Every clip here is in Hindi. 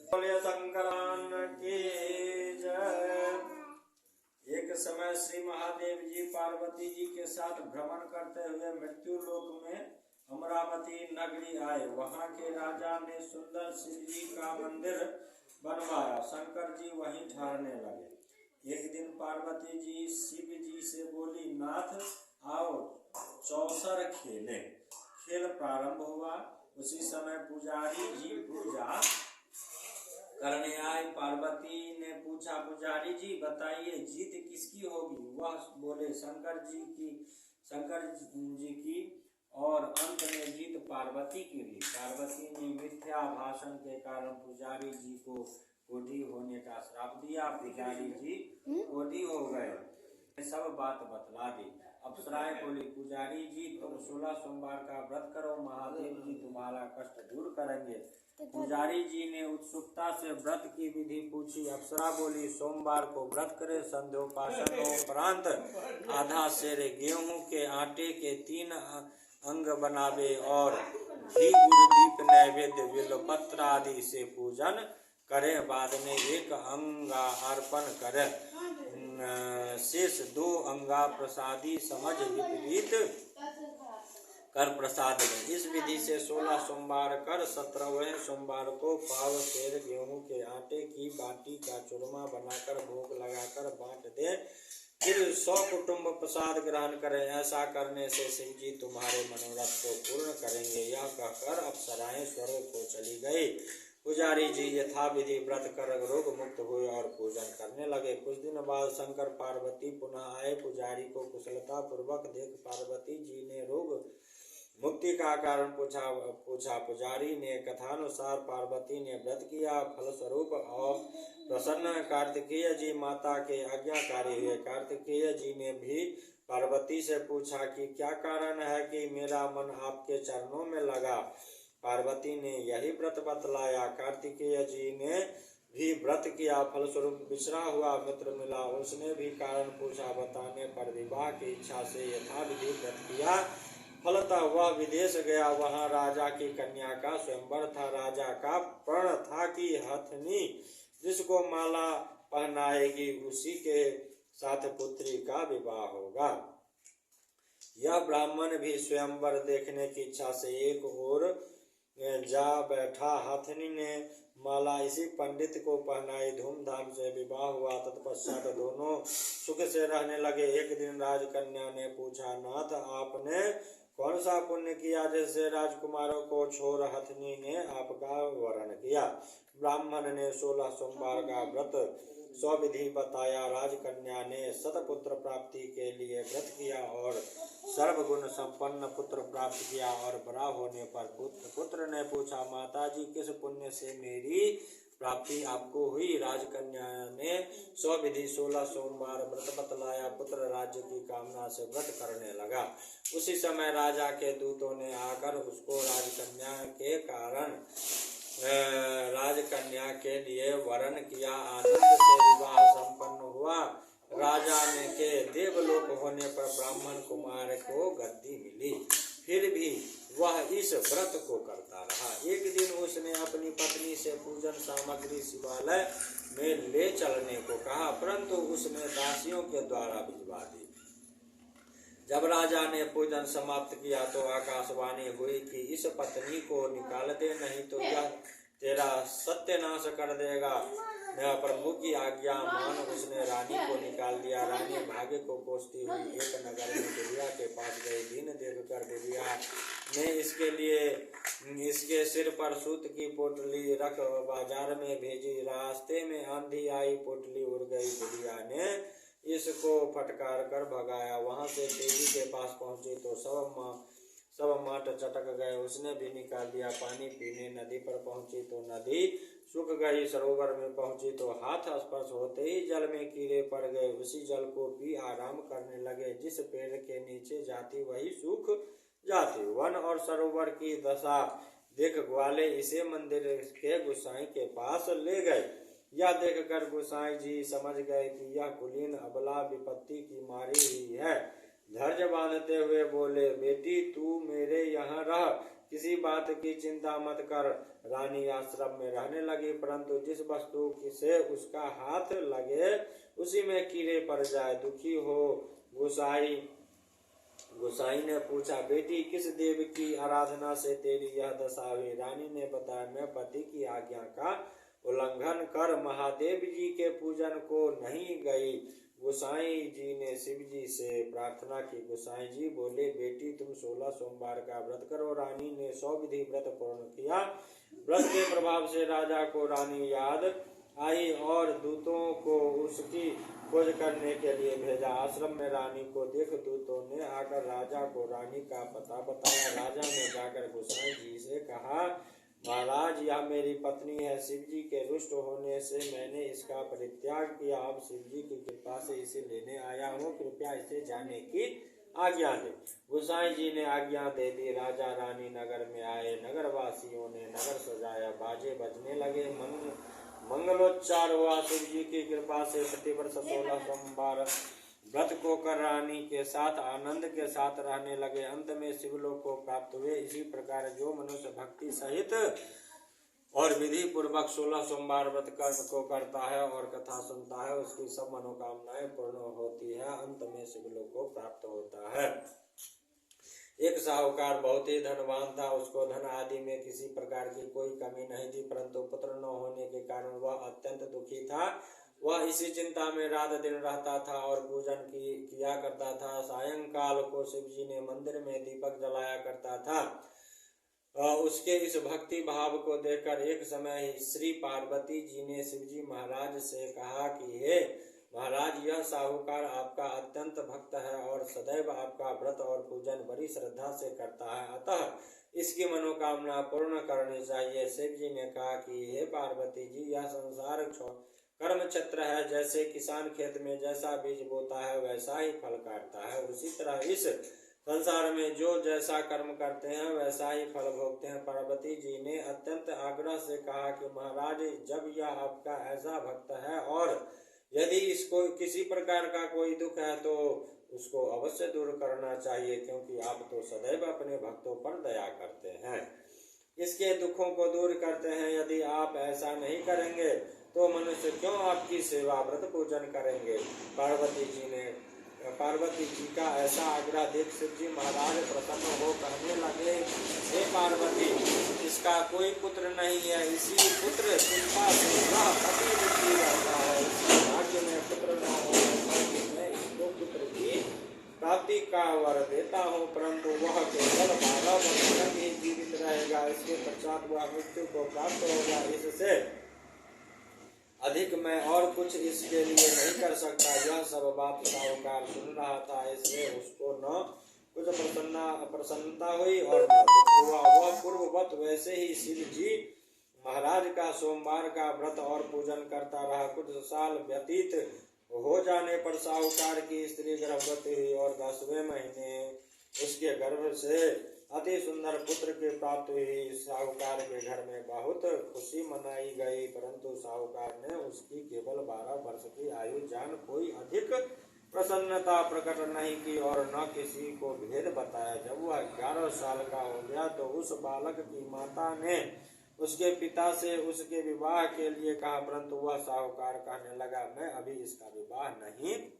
बोले शंकरान की जय। एक समय श्री महादेव जी पार्वती जी के साथ भ्रमण करते हुए मृत्यु लोक में अमरावती नगरी आए। वहां के राजा ने सुंदर शिव जी का मंदिर बनवाया। शंकर जी वहीं ठहरने लगे। एक दिन पार्वती जी शिव जी से बोली, नाथ आओ चौसर खेले। खेल प्रारंभ हुआ। उसी समय पुजारी जी पूजा करने आए। पार्वती ने पूछा, पुजारी जी बताइए जीत किसकी होगी? वह बोले शंकर जी की। और अंत में जीत पार्वती की हुई। पार्वती ने मिथ्या भाषण के कारण पुजारी जी को कोढ़ी होने का श्राप दिया। पुजारी जी कोढ़ी हो गए। सब बात बतला दी। अप्सराएं बोली, पुजारी जी तुम 16 सोमवार का व्रत करो, महादेव जी तुम्हारा कष्ट दूर करेंगे। पुजारी जी ने उत्सुकता से व्रत की विधि पूछी। अप्सरा बोली, सोमवार को व्रत करे, संध्योपासन उपरांत आधा सेर गेहूं के आटे के 3 अंग बनावे और घी गुड़ दीप नैवेद्य बिल्वपत्र आदि से पूजन करे। बाद में 1 अंगा अर्पण करे, शेष 2 अंगा प्रसादी समझ विपरीत कर प्रसाद में। इस विधि से 16 सोमवार कर 17वें सोमवार को पाव सेर गेहूं के आटे की बाटी का चूरमा बनाकर भोग लगाकर बांट दे। फिर 100 कुटुंब प्रसाद ग्रहण करें। ऐसा करने से शिव जी तुम्हारे मनोरथ को पूर्ण करेंगे। यह कहकर अप्सराएं स्वर्ग को चली गई। पुजारी जी यथाविधि व्रत कर रोग मुक्त हुए और पूजन करने लगे। कुछ दिन बाद शंकर पार्वती पुनः आए। पुजारी को कुशलता पूर्वक देख पार्वती जी ने रोग मुक्ति का कारण पूछा। पुजारी ने कथानुसार पार्वती ने व्रत किया, फलस्वरूप और प्रसन्न कार्तिकेय जी माता के आज्ञाकारी हुए। कार्तिकेय जी ने भी पार्वती से पूछा कि क्या कारण है कि मेरा मन आपके चरणों में लगा। पार्वती ने यही व्रत बतलाया। कार्तिकेय जी ने भी व्रत किया, फलस्वरूप बिछड़ा हुआ मित्र मिला, उसने भी कारण पूछा। बताने पर विवाह की इच्छा से यथाविधि व्रत किया। फलतः वह विदेश गया। वहां राजा की कन्या का स्वयंवर था। राजा का प्रण था कि हथनी जिसको माला पहनाएगी उसी के साथ पुत्री का विवाह होगा। यह ब्राह्मण भी स्वयंवर देखने की इच्छा से एक ओर जा बैठा। हथनी ने माला इसी पंडित को पहनाई। धूमधाम से विवाह हुआ। तत्पश्चात दोनों सुख से रहने लगे। एक दिन राजकन्या ने पूछा, नाथ आपने कौन सा पुण्य किया जैसे राजकुमारों को छोड़ हथनी ने आपका वरण किया? ब्राह्मण ने 16 सोमवार का व्रत स्वविधि बताया। राजकन्या ने सतपुत्र प्राप्ति के लिए व्रत किया और सर्वगुण संपन्न पुत्र प्राप्त किया। और बड़ा होने पर पुत्र ने पूछा, माताजी किस पुण्य से मेरी प्राप्ति आपको हुई? राजकन्या ने स्वविधि 16 सोमवार व्रत बतलाया। पुत्र राज्य की कामना से व्रत करने लगा। उसी समय राजा के दूतों ने आकर उसको राजकन्या के लिए वरण किया। आनंद से विवाह संपन्न हुआ। राजा ने के देवलोक होने पर ब्राह्मण कुमार को गद्दी मिली। फिर भी वह इस व्रत को करता रहा। एक दिन उसने अपनी पत्नी से पूजन सामग्री शिवालय में ले चलने को कहा, परंतु उसने दासियों के द्वारा भिजवा दी। जब राजा ने पूजन समाप्त किया तो आकाशवाणी हुई कि इस पत्नी को निकाल दे, नहीं तो यह तेरा सत्यानाश कर देगा। प्रभु की आज्ञा मान उसने रानी को निकाल दिया। रानी भाग्य को कोसती हुई एक नगर में बुढ़िया के पास गई। दिन देखकर बुढ़िया ने इसके सिर पर सूत की पोटली रख बाजार में भेजी। रास्ते में आंधी आई, पोटली उड़ गई। बुढ़िया ने इसको फटकार कर भगाया। वहां से देवी के पास पहुंची तो सब माट चटक गए। उसने भी निकाल दिया। पानी पीने नदी पर पहुंची तो नदी सूख गई। सरोवर में पहुंची तो हाथ स्पर्श होते ही जल में कीड़े पड़ गए। उसी जल को पी आराम करने लगे। जिस पेड़ के नीचे जाती वही सूख जाती। वन और सरोवर की दशा देख ग्वाले इसे मंदिर के गोसाई के पास ले गए। यह देखकर गोसाई जी समझ गए कि यह कुलीन अबला विपत्ति की मारी हुई है। धैर्य बांधते हुए बोले, बेटी तू मेरे यहाँ रह, किसी बात की चिंता मत कर। रानी आश्रम में रहने लगी, परंतु जिस वस्तु से उसका हाथ लगे उसी में कीड़े पड़ जाए। दुखी हो गोसाई ने पूछा, बेटी किस देव की आराधना से तेरी यह दशा हुई? रानी ने बताया, मैं पति की आज्ञा का उल्लंघन कर महादेव जी के पूजन को नहीं गई। गोसाई जी ने शिव जी से प्रार्थना की। गोसाई जी बोले, बेटी तुम 16 सोमवार का व्रत करो। रानी ने 100 विधि व्रत पूर्ण किया। व्रत के प्रभाव से राजा को रानी याद आई और दूतों को उसकी खोज करने के लिए भेजा। आश्रम में रानी को देख दूतों ने आकर राजा को रानी का पता बताया। राजा ने जाकर गोसाई जी से कहा, महाराज यह मेरी पत्नी है। शिव जी के रुष्ट होने से मैंने इसका परित्याग किया। अब शिव जी की कृपा से इसे लेने आया हूँ, कृपया इसे जाने की आज्ञा दे। गोसाई जी ने आज्ञा दे दी। राजा रानी नगर में आए। नगरवासियों ने नगर सजाया, बाजे बजने लगे, मंगलोच्चार हुआ। शिव जी की कृपा से प्रतिवर्ष 16 सोमवार व्रत को कर रानी के साथ आनंद के साथ रहने लगे। अंत में शिवलोक को प्राप्त हुए। इसी प्रकार जो मनुष्य भक्ति सहित और विधि पूर्वक 16 सोमवार व्रत को करता है और कथा सुनता है, उसकी सब मनोकामनाएं पूर्ण होती है, अंत में शिवलोक को प्राप्त होता है। एक साहूकार बहुत ही धनवान था। उसको धन आदि में किसी प्रकार की कोई कमी नहीं थी, परंतु पुत्र न होने के कारण वह अत्यंत दुखी था। वह इसी चिंता में रात दिन रहता था और पूजन किया करता था। सायंकाल को शिव जी ने मंदिर में दीपक जलाया करता था। उसके इस भक्ति भाव को देखकर एक समय ही श्री पार्वती जी ने शिव जी महाराज से कहा कि हे महाराज, यह साहूकार आपका अत्यंत भक्त है और सदैव आपका व्रत और पूजन बड़ी श्रद्धा से करता है, अतः इसकी मनोकामना पूर्ण करनी चाहिए। शिव जी ने कहा कि हे पार्वती जी, यह संसार कर्म क्षेत्र है। जैसे किसान खेत में जैसा बीज बोता है वैसा ही फल काटता है, उसी तरह इस संसार में जो जैसा कर्म करते हैं वैसा ही फल भोगते हैं। पार्वती जी ने अत्यंत आग्रह से कहा कि महाराज, जब यह आपका ऐसा भक्त है और यदि इसको किसी प्रकार का कोई दुख है तो उसको अवश्य दूर करना चाहिए, क्योंकि आप तो सदैव अपने भक्तों पर दया करते हैं, इसके दुखों को दूर करते हैं। यदि आप ऐसा नहीं करेंगे तो मनुष्य क्यों आपकी सेवा व्रत पूजन करेंगे? पार्वती जी का ऐसा आग्रह देख शिव जी महाराज प्रसन्न हो कहने लगे, हे पार्वती, इसका कोई पुत्र नहीं है, इसी पुत्र कृपा से वह अति दुखी रहता है। भाग्य में पुत्र न होने मैं इसको पुत्र की प्राप्ति का वर देता हूँ, परंतु वह केवल 12 वर्ष तक ही जीवित रहेगा। इसके पश्चात वह मृत्यु को प्राप्त होगा। इससे अधिक मैं और कुछ इसके लिए नहीं कर सकता। यह सब बात साहूकार सुन रहा था, इसलिए उसको न कुछ प्रसन्नता हुई और न दुख हुआ। वह पूर्ववत वैसे ही शिव जी महाराज का सोमवार का व्रत और पूजन करता रहा। कुछ साल व्यतीत हो जाने पर साहूकार की स्त्री गर्भवती हुई और 10वें महीने उसके गर्भ से अति सुंदर पुत्र की प्राप्ति हुई। साहूकार के घर में बहुत खुशी मनाई गई, परंतु साहूकार ने उसकी केवल 12 वर्ष की आयु जान कोई अधिक प्रसन्नता प्रकट नहीं की और न किसी को भेद बताया। जब वह 11 साल का हो गया तो उस बालक की माता ने उसके पिता से उसके विवाह के लिए कहा, परंतु वह साहूकार कहने लगा, मैं अभी इसका विवाह नहीं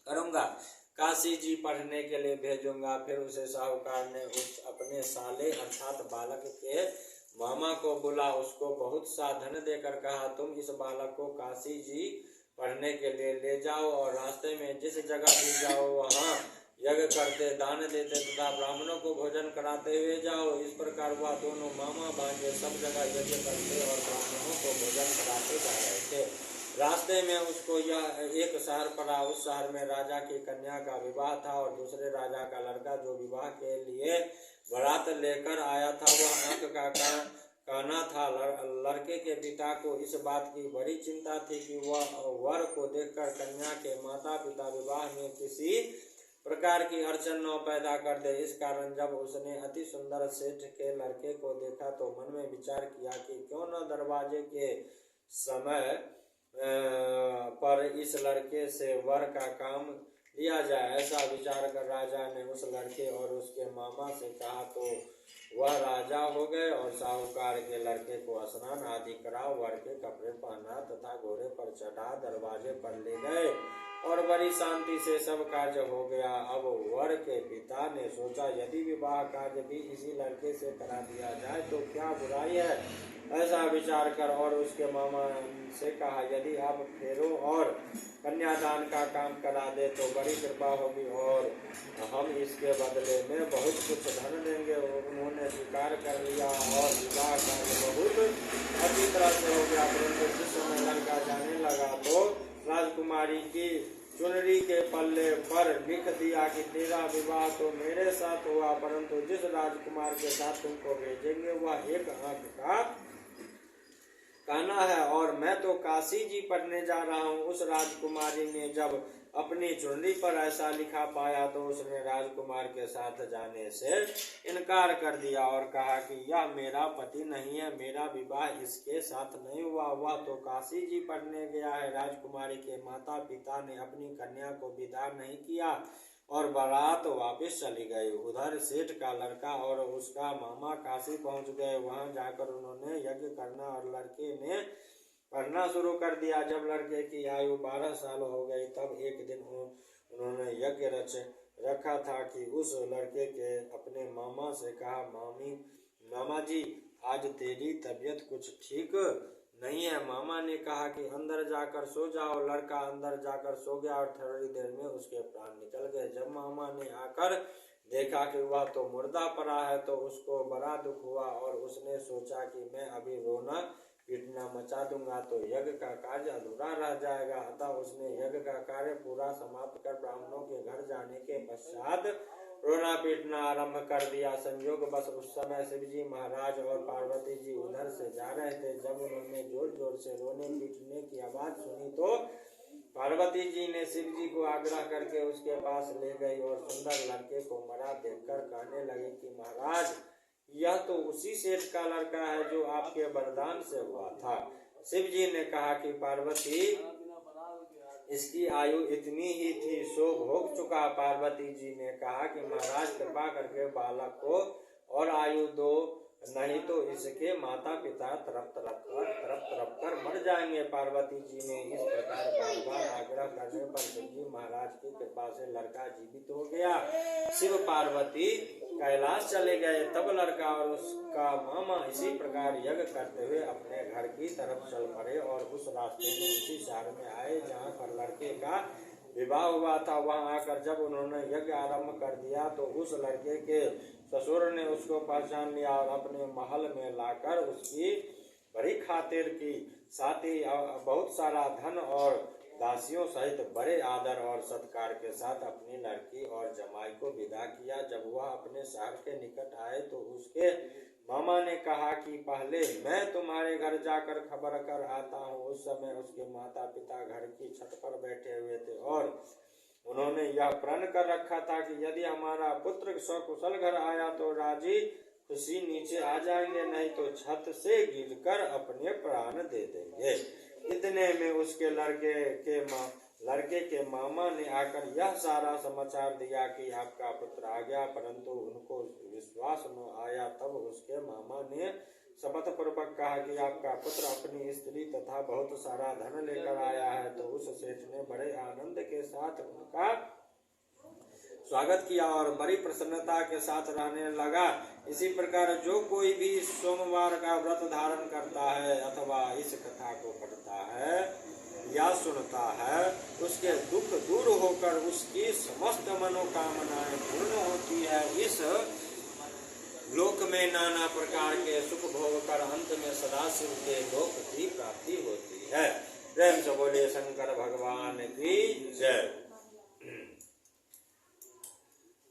करूंगा, काशी जी पढ़ने के लिए भेजूंगा। फिर उसे साहूकार ने उस अपने साले अर्थात बालक के मामा को बुला उसको बहुत सा धन देकर कहा, तुम इस बालक को काशी जी पढ़ने के लिए ले जाओ और रास्ते में जिस जगह भी जाओ वहाँ यज्ञ करते, दान देते तथा ब्राह्मणों को भोजन कराते हुए जाओ। इस प्रकार वह दोनों मामा भांजे सब जगह यज्ञ करते और ब्राह्मणों को भोजन कराते जा रहे थे। रास्ते में उसको यह एक शहर पड़ा। उस शहर में राजा की कन्या का विवाह था और दूसरे राजा का लड़का जो विवाह के लिए बारात लेकर आया था वह आंख का काना था। लड़के के पिता को इस बात की बड़ी चिंता थी कि वह वर को देखकर कन्या के माता पिता विवाह में किसी प्रकार की अड़चन न पैदा कर दे। इस कारण जब उसने अति सुंदर सेठ के लड़के को देखा तो मन में विचार किया कि क्यों न दरवाजे के समय पर इस लड़के से वर का काम दिया जाए। ऐसा विचार कर राजा ने उस लड़के और उसके मामा से कहा तो वह राजा हो गए और साहूकार के लड़के को स्नान आदि करा, वर के कपड़े पहना तथा घोड़े पर चढ़ा दरवाजे पर ले गए और बड़ी शांति से सब कार्य हो गया। अब वर के पिता ने सोचा यदि विवाह कार्य भी इसी लड़के से करा दिया जाए तो क्या बुराई है। ऐसा विचार कर और उसके मामा से कहा यदि आप फेरों और कन्यादान का काम करा दे तो बड़ी कृपा होगी और हम इसके बदले में बहुत कुछ धन देंगे। उन्होंने स्वीकार कर लिया और विवाह कार्य बहुत अच्छी तरह से हो गया। परंतु जिस समय लड़का जाने लगा तो राजकुमारी की चुनरी के पल्ले पर लिख दिया कि तेरा विवाह तो मेरे साथ हुआ, परंतु जिस राजकुमार के साथ तुमको भेजेंगे वह एक आंख का काना है और मैं तो काशी जी पढ़ने जा रहा हूँ। उस राजकुमारी ने जब अपनी चुनरी पर ऐसा लिखा पाया तो उसने राजकुमार के साथ जाने से इनकार कर दिया और कहा कि यह मेरा पति नहीं है, मेरा विवाह इसके साथ नहीं हुआ, वह तो काशी जी पढ़ने गया है। राजकुमारी के माता पिता ने अपनी कन्या को विदा नहीं किया और बारात वापस चली गई। उधर सेठ का लड़का और उसका मामा काशी पहुंच गए। वहां जाकर उन्होंने यज्ञ करना और लड़के ने पढ़ना शुरू कर दिया। जब लड़के की आयु 12 साल हो गई तब एक दिन उन्होंने यज्ञ रखा था कि उस लड़के के अपने मामा से कहा मामा जी आज तेरी तबीयत कुछ ठीक नहीं है। मामा ने कहा कि अंदर जाकर सो जाओ। लड़का अंदर जाकर सो गया और थोड़ी देर में उसके प्राण निकल गए। जब मामा ने आकर देखा कि वह तो मुर्दा पड़ा है तो उसको बड़ा दुख हुआ और उसने सोचा कि मैं अभी रोना पीटना मचा दूंगा तो यज्ञ का कार्य अधूरा रह जाएगा। अतः उसने यज्ञ का कार्य पूरा समाप्त कर ब्राह्मणों के घर जाने के पश्चात रोना पीटना आरंभ कर दिया। संयोग बस उस समय शिवजी महाराज और पार्वती जी उधर से जा रहे थे। जब उन्होंने जोर जोर से रोने पीटने की आवाज सुनी तो पार्वती जी ने शिवजी को आग्रह करके उसके पास ले गई और सुंदर लड़के को मरा देखकर कहने लगी कि महाराज यह तो उसी सेठ का लड़का है जो आपके वरदान से हुआ था। शिवजी ने कहा कि पार्वती इसकी आयु इतनी ही थी सो भोग चुका। पार्वती जी ने कहा कि महाराज कृपा करके बालक को और आयु दो, नहीं तो इसके माता पिता तरफ तरफ कर मर जाएंगे। पार्वती जी ने इस प्रकार बार बार आग्रह करने पर शिवजी महाराज की कृपा से लड़का जीवित हो गया। शिव पार्वती कैलाश चले गए। तब लड़का और उसका मामा इसी प्रकार यज्ञ करते हुए अपने घर की तरफ चल पड़े और उस रास्ते में उसी शहर में आए जहाँ पर लड़के का विवाह हुआ था। वहां आकर जब उन्होंने यज्ञ आरंभ कर दिया तो उस लड़के के ससुर ने उसको पहचान लिया और अपने महल में लाकर उसकी बड़ी खातिर की, साथ ही बहुत सारा धन और दासियों सहित बड़े आदर और सत्कार के साथ अपनी लड़की और जमाई को विदा किया। जब वह अपने शहर के निकट आए तो उसके मामा ने कहा कि पहले मैं तुम्हारे घर जाकर खबर कर आता हूँ। उस समय उसके माता पिता घर की छत पर बैठे हुए थे और उन्होंने यह प्रण कर रखा था कि यदि हमारा पुत्र सकुशल घर आया तो राजी खुशी नीचे आ जाएंगे, नहीं तो छत से गिरकर अपने प्राण दे देंगे। इतने में उसके लड़के के मामा ने आकर यह सारा समाचार दिया कि आपका पुत्र आ गया, परंतु उनको विश्वास न आया। तब उसके मामा ने शपथ पूर्वक कहा कि आपका पुत्र अपनी स्त्री तथा बहुत सारा धन लेकर आया है। तो उस सेठ ने बड़े आनंद के साथ उनका स्वागत किया और बड़ी प्रसन्नता के साथ रहने लगा। इसी प्रकार जो कोई भी सोमवार का व्रत धारण करता है अथवा इस कथा को पढ़ता है या सुनता है उसके दुख दूर होकर उसकी समस्त मनोकामनाएं पूर्ण होती है। इस लोक में नाना प्रकार के सुख भोग कर अंत में सदाशिव के लोक की प्राप्ति होती है। प्रेम से बोलिए शंकर भगवान की जय।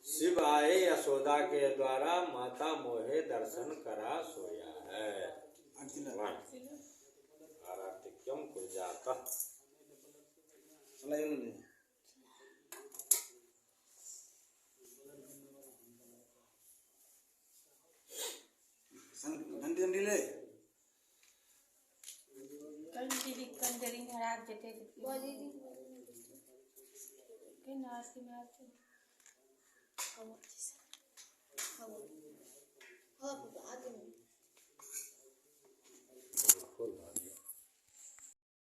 शिव आए यशोदा के द्वारा माता मोहे दर्शन करा सोया है। आराधिक्यम कुर्जाता डंडी ले कंजरी खराब जटे फिर नाराज की मैं आती हूँ।